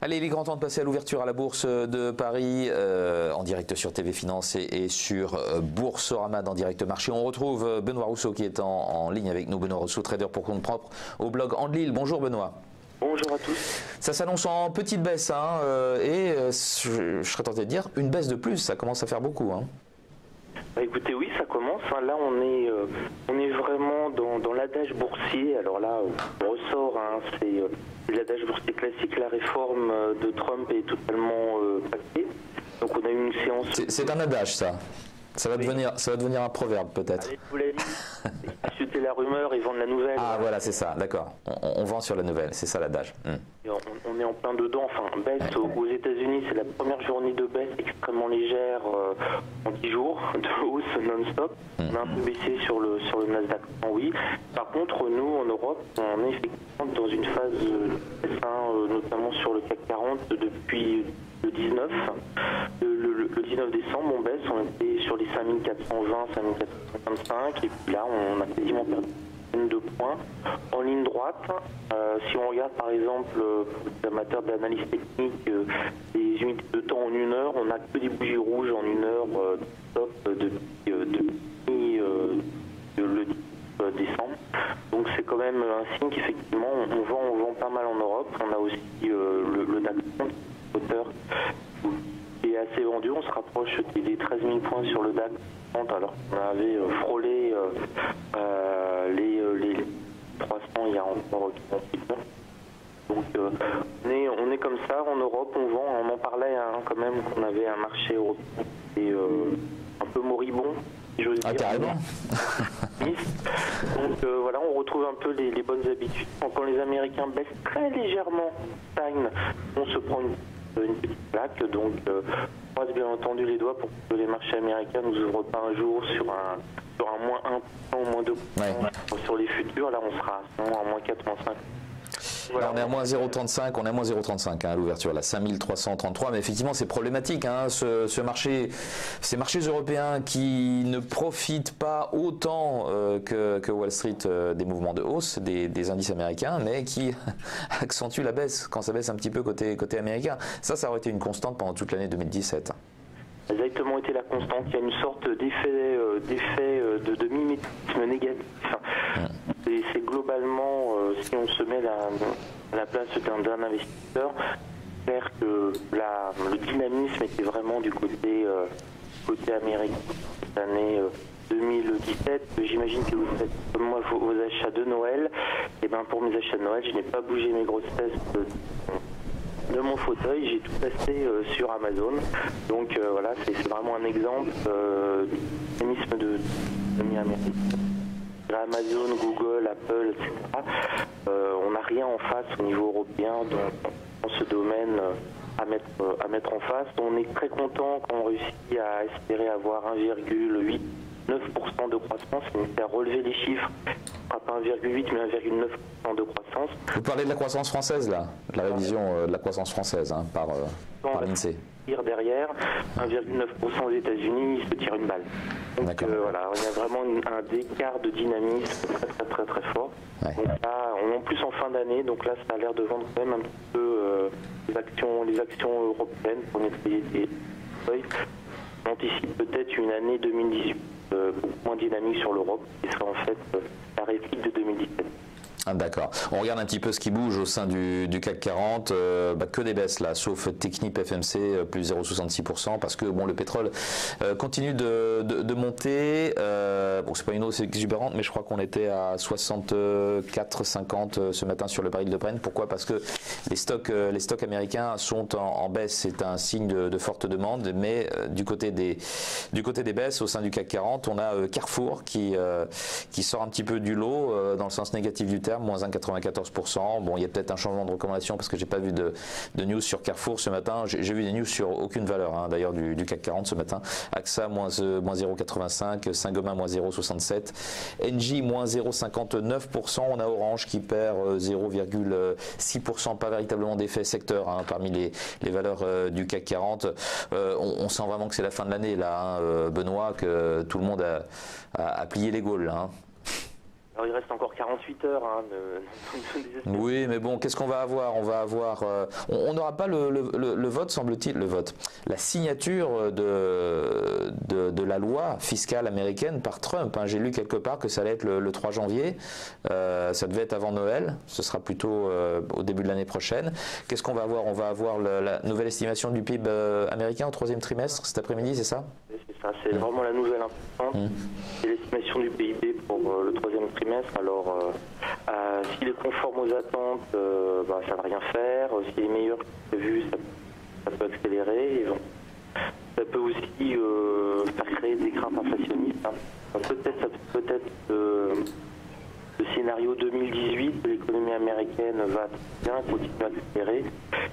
Allez, il est grand temps de passer à l'ouverture à la Bourse de Paris, en direct sur TV Finance et sur Boursorama en direct marché. On retrouve Benoît Rousseau qui est en ligne avec nous. Benoît Rousseau, trader pour compte propre au blog Andlil. Bonjour Benoît. Bonjour à tous. Ça s'annonce en petite baisse, hein, et je serais tenté de dire une baisse de plus, ça commence à faire beaucoup. Hein. Bah écoutez, oui, ça commence. Hein. Là, on est vraiment dans l'adage boursier. Alors là, on ressort, hein, c'est l'adage boursier classique. La réforme de Trump est totalement passée. Donc on a eu une séance... C'est un adage, ça. Ça va devenir un proverbe, peut-être. Allez, je vous l'ai dit. Insulter la rumeur et vendre la nouvelle. Ah, voilà, c'est ça, d'accord. On vend sur la nouvelle, c'est ça l'adage. On est en plein dedans. Enfin, baisse aux États-Unis, c'est la première journée de baisse extrêmement légère en 10 jours, de hausse non-stop. On a un peu baissé sur le Nasdaq, oui. Par contre, nous, en Europe, on est effectivement dans une phase de baisse, notamment sur le CAC 40 depuis le 19. Le 19 décembre, on baisse, on était sur les 5420, 5425, et puis là, on a quasiment perdu une de points en ligne droite. Si on regarde par exemple pour les amateurs d'analyse technique, les unités de temps en 1 heure, on n'a que des bougies rouges en 1 heure top depuis le 10 décembre. Donc c'est quand même un signe qu'effectivement on vend pas mal en Europe. On a aussi le DAX hauteur qui est assez vendu. On se rapproche des 13 000 points sur le DAX alors qu'on avait frôlé les 300 il y a encore 30 ans. Donc on est comme ça en Europe, on vend, on en parlait quand même qu'on avait un marché européen qui est un peu moribond, si j'ose dire. Ah, carrément. Donc voilà, on retrouve un peu les bonnes habitudes. Quand les Américains baissent très légèrement, on se prend une petite plaque, donc on croise bien entendu les doigts pour que les marchés américains nous ouvrent pas un jour sur un moins 1% ou moins 2%. Ouais. Sur les futurs, là on sera à moins 4,5%. Voilà. Là, on est à moins 0,35, à l'ouverture, là 5333, mais effectivement c'est problématique, hein, ces marchés européens qui ne profitent pas autant que Wall Street des mouvements de hausse des indices américains, mais qui accentuent la baisse quand ça baisse un petit peu côté américain. Ça aurait été une constante pendant toute l'année 2017. Ça a exactement été la constante. Il y a une sorte d'effet de mimétisme négatif. C'est globalement, si on se met à la place d'un investisseur, clair que le dynamisme était vraiment du côté américain. Cette année 2017, j'imagine que vous faites comme moi vos achats de Noël. Et ben pour mes achats de Noël, je n'ai pas bougé mes grosses fesses de mon fauteuil, j'ai tout acheté sur Amazon. Donc voilà, c'est vraiment un exemple du dynamisme de l'économie américaine. Amazon, Google, Apple, etc. On n'a rien en face au niveau européen dans ce domaine à mettre en face. On est très content quand on réussit à espérer avoir 1,9% de croissance, c'est à relever les chiffres, pas 1,8 mais 1,9% de croissance. Vous parlez de la croissance française là, de la révision de la croissance française par l'INSEE. Derrière, 1,9% aux États-Unis, il se tire une balle. Donc voilà, il y a vraiment un écart de dynamisme très très fort. Ouais. Donc là, on est en plus en fin d'année, donc là ça a l'air de vendre quand même un petit peu les actions européennes pour nettoyer des feuilles. On anticipe peut-être une année 2018 beaucoup moins dynamique sur l'Europe, qui sera en fait la réplique de 2017. Ah, d'accord. On regarde un petit peu ce qui bouge au sein du CAC 40, que des baisses là, sauf Technip FMC plus 0,66% parce que bon, le pétrole continue de monter. Bon, c'est pas une hausse exubérante, mais je crois qu'on était à 64,50 ce matin sur le baril de Brent. Pourquoi? Parce que les stocks américains sont en baisse. C'est un signe de forte demande, mais du côté des baisses au sein du CAC 40, on a Carrefour qui sort un petit peu du lot dans le sens négatif du terme. Moins 1,94%. Bon, il y a peut-être un changement de recommandation parce que j'ai pas vu de news sur Carrefour ce matin. J'ai vu des news sur aucune valeur, hein, d'ailleurs du CAC 40 ce matin. AXA moins 0,85, Saint-Gobain moins 0,67, Engie moins 0,59%. On a Orange qui perd 0,6%. Pas véritablement d'effet secteur, hein, parmi les valeurs du CAC 40. On sent vraiment que c'est la fin de l'année là, hein, Benoît, que tout le monde a plié les gaules là. Hein. Alors il reste encore 48 heures. Hein, oui, mais bon, qu'est-ce qu'on va avoir? On va avoir, on n'aura pas le vote, semble-t-il, le vote, la signature de la loi fiscale américaine par Trump. Hein. J'ai lu quelque part que ça allait être le 3 janvier. Ça devait être avant Noël. Ce sera plutôt au début de l'année prochaine. Qu'est-ce qu'on va avoir? On va avoir la nouvelle estimation du PIB américain au troisième trimestre cet après-midi, c'est ça? C'est vraiment la nouvelle importante. C'est l'estimation du PIB pour le troisième trimestre. Alors, s'il est conforme aux attentes, ça ne va rien faire. S'il est meilleur que prévu, ça peut accélérer. Et ça peut aussi faire créer des craintes inflationnistes. Hein. Peut-être le scénario 2018 de l'économie américaine va bien continuer à accélérer.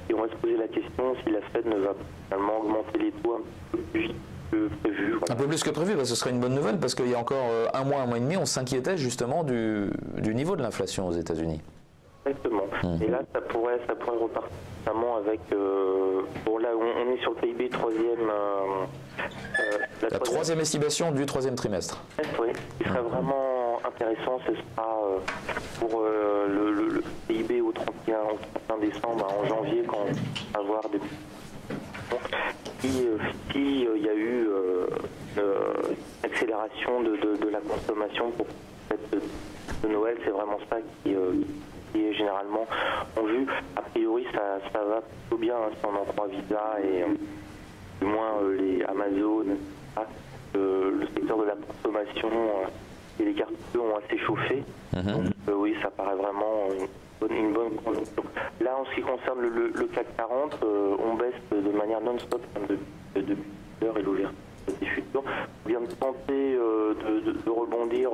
Et on va se poser la question si la Fed ne va pas finalement augmenter les taux un peu plus vite que prévu. Voilà. Un peu plus que prévu, ce serait une bonne nouvelle parce qu'il y a encore un mois et demi, on s'inquiétait justement du niveau de l'inflation aux États-Unis. Exactement. Et là, ça pourrait repartir notamment avec. Bon, là, on est sur le PIB troisième. La troisième estimation du troisième trimestre. Oui, ce qui serait vraiment intéressant, ce sera pour le PIB au 31 décembre, en janvier, quand on va avoir des. Si il y a eu une accélération de la consommation pour cette de Noël, c'est vraiment ça qui est généralement en vue. A priori, ça va plutôt bien hein, si on en croit Visa et du moins les Amazon, le secteur de la consommation et les cartes ont assez chauffé. Donc oui, ça paraît vraiment une bonne conjoncture. Là, en ce qui concerne le CAC 40, on baisse de manière non-stop depuis l'heure et l'ouverture des futurs. On vient de tenter de rebondir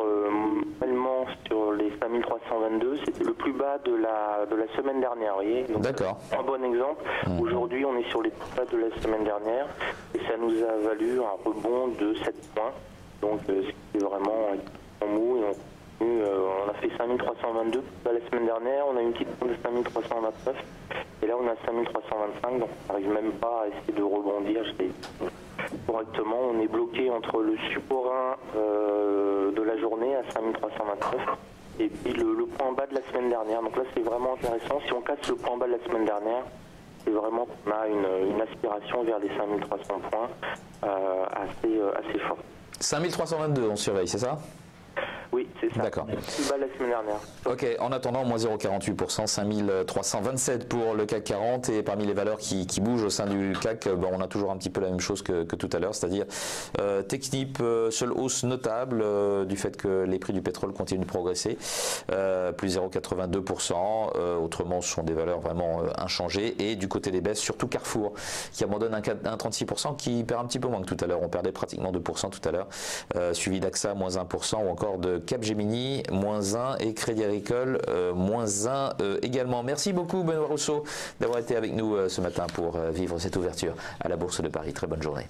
manuellement sur les 5322. C'était le plus bas de la semaine dernière. Vous voyez. D'accord. Un bon exemple. Aujourd'hui, on est sur les plus bas de la semaine dernière et ça nous a valu un rebond de 7 points. Donc, c'est vraiment en mou. Et on a fait 5322 la semaine dernière, on a une petite pointe de 5329 et là on a 5325, donc on n'arrive même pas à essayer de rebondir correctement. On est bloqué entre le support 1 de la journée à 5329 et puis le point bas de la semaine dernière. Donc là c'est vraiment intéressant. Si on casse le point bas de la semaine dernière, c'est vraiment qu'on a une aspiration vers les 5300 points assez forte. 5322 on surveille, c'est ça? Oui, c'est ça. D'accord. Plus bas la semaine dernière. Ok, en attendant, moins 0,48%, 5327 pour le CAC 40 et parmi les valeurs qui bougent au sein du CAC, on a toujours un petit peu la même chose que tout à l'heure, c'est-à-dire Technip, seule hausse notable du fait que les prix du pétrole continuent de progresser, plus 0,82%, autrement ce sont des valeurs vraiment inchangées et du côté des baisses, surtout Carrefour qui abandonne un 36% qui perd un petit peu moins que tout à l'heure, on perdait pratiquement 2% tout à l'heure, suivi d'AXA, moins 1% ou encore de Capgemini, moins 1 et Crédit Agricole, moins 1 également. Merci beaucoup Benoît Rousseau d'avoir été avec nous ce matin pour vivre cette ouverture à la Bourse de Paris. Très bonne journée.